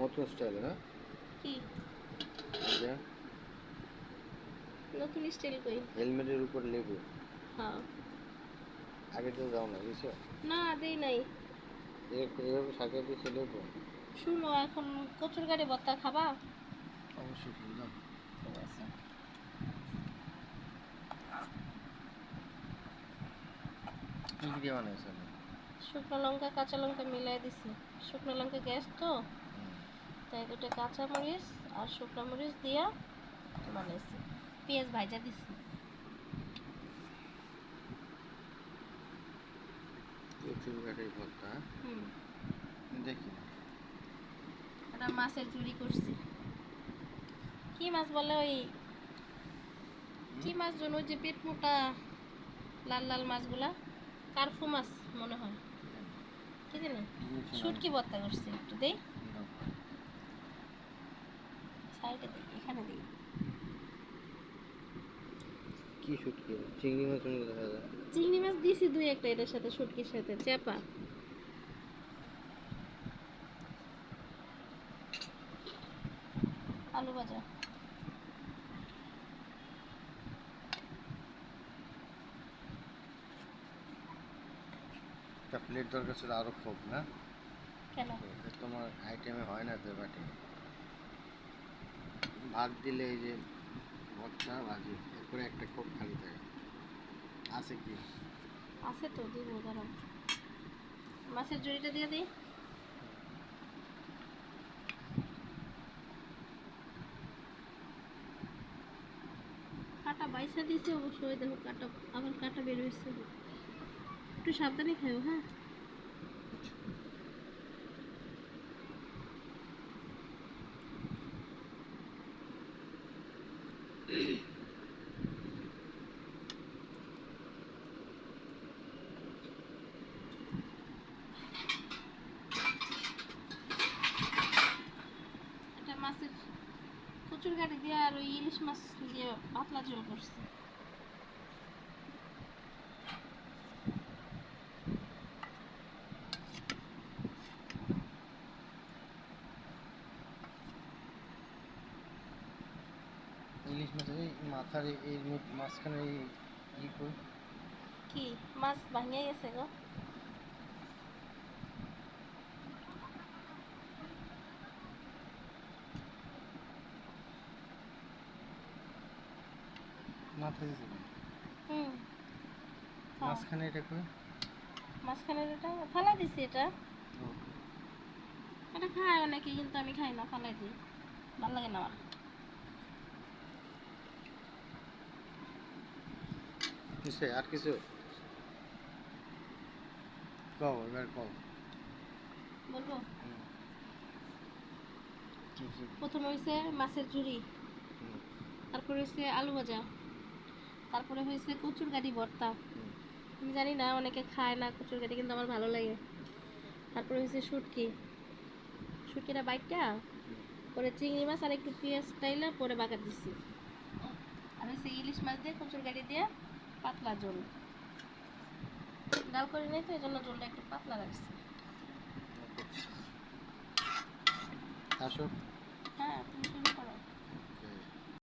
নতুন স্টাইল না কি এটা নতুন স্টাইল কই? হেলমেটের উপর লেবু। হ্যাঁ। আগে তো দাও না বুঝছো? না দেই নাই। এভাবে শাকের পিছনে লেবু। শুনো, এখন কচুর গাড়ি ভর্তা খাবা? অবশ্যই দাও। ঠিক আছে। কি দিয়ে বানাইছো? শুকনো লঙ্কা কাঁচা লঙ্কা মিলাই দিছি। শুকনো লঙ্কা গ্যাস তো, তাই দুটো কাঁচা মরিচ আর শুকনো মরিচ দিয়া বানাইছি। পেঁয়াজ ভাজা দিছি। কচুর গাড়ি ভর্তা। দেখি এটা মাছের ঝুরি করছি। কি মাছ বলে ওই, কি মাছ জানো, যে পেট মোটা লাল লাল মাছগুলা? কার্ফু মাছ মনে হয়, কি জানি। শুটকি ভর্তা করছি। একটু দেই, সাইডে দিই, এখানে দিই। কি শুটকি? চিংড়ি মাছ মনে দেখা যায়। চিংড়ি মাছ দিছি দুই একটা এটার সাথে, শুটকির সাথে চেপা। আলু ভাজা। একটা প্লেট দরকার ছিল আরো খুব না? কেন? তোমার আইটেমে হয় না তো বাটে। ভাত দিলে এই যে ভর্তা ভাজি এরপরে একটা কোপ খালি থাকে। আছে কি? আছে তো, দিব দাঁড়াও। মাছের ঝুড়িটা দিয়ে দিই। কাটা বাইসা দিয়েছে অবশ্যই, দেখো কাটা, আবার কাটা বের হয়েছে। একটু সাবধানে খাও, হ্যাঁ। এটা মাছের কচুর গাড়ি দিয়ে আর ওই ইলিশ মাছ দিয়ে পাতলা ঝোল করছে। ইলিশ মাছের এই মাথার এই মাঝখানে এই কই? কি মাছ ভাঙিয়ে গেছে গো? মাথা দিছে না? হুম। মাঝখানে এটা কই? মাঝখানে এটা ফালাই দিছি। এটা এটা খায় অনেকে, কিন্তু আমি খাই না, ফালাই দিই, ভালো লাগে না আমার। নিশ্চয় আর কিছু কও, এবার কও। বলবো? কি কি? প্রথমে হয়েছে মাছের ঝুড়ি, তারপরে হয়েছে আলু ভাজা, তারপরে হয়েছে কচুর গাড়ি ভর্তা। আমি জানি না অনেকে খায় না কচুর গাড়ি, কিন্তু আমার ভালো লাগে। তারপরে হয়েছে শুটকি, শুটকিটা বাইটটা পরে চিংড়ি মাছ আর একটু পেঁয়াজ টাইলা পরে বাগার দিছি। আর হচ্ছে ইলিশ মাছ দিয়ে কচুর গাড়ি দিয়ে পাতলা ঝোল। ডাল করে নেই তো, এই জন্য ঝোলটা একটু পাতলা রাখছি। আসো। হ্যাঁ, তুমি শুরু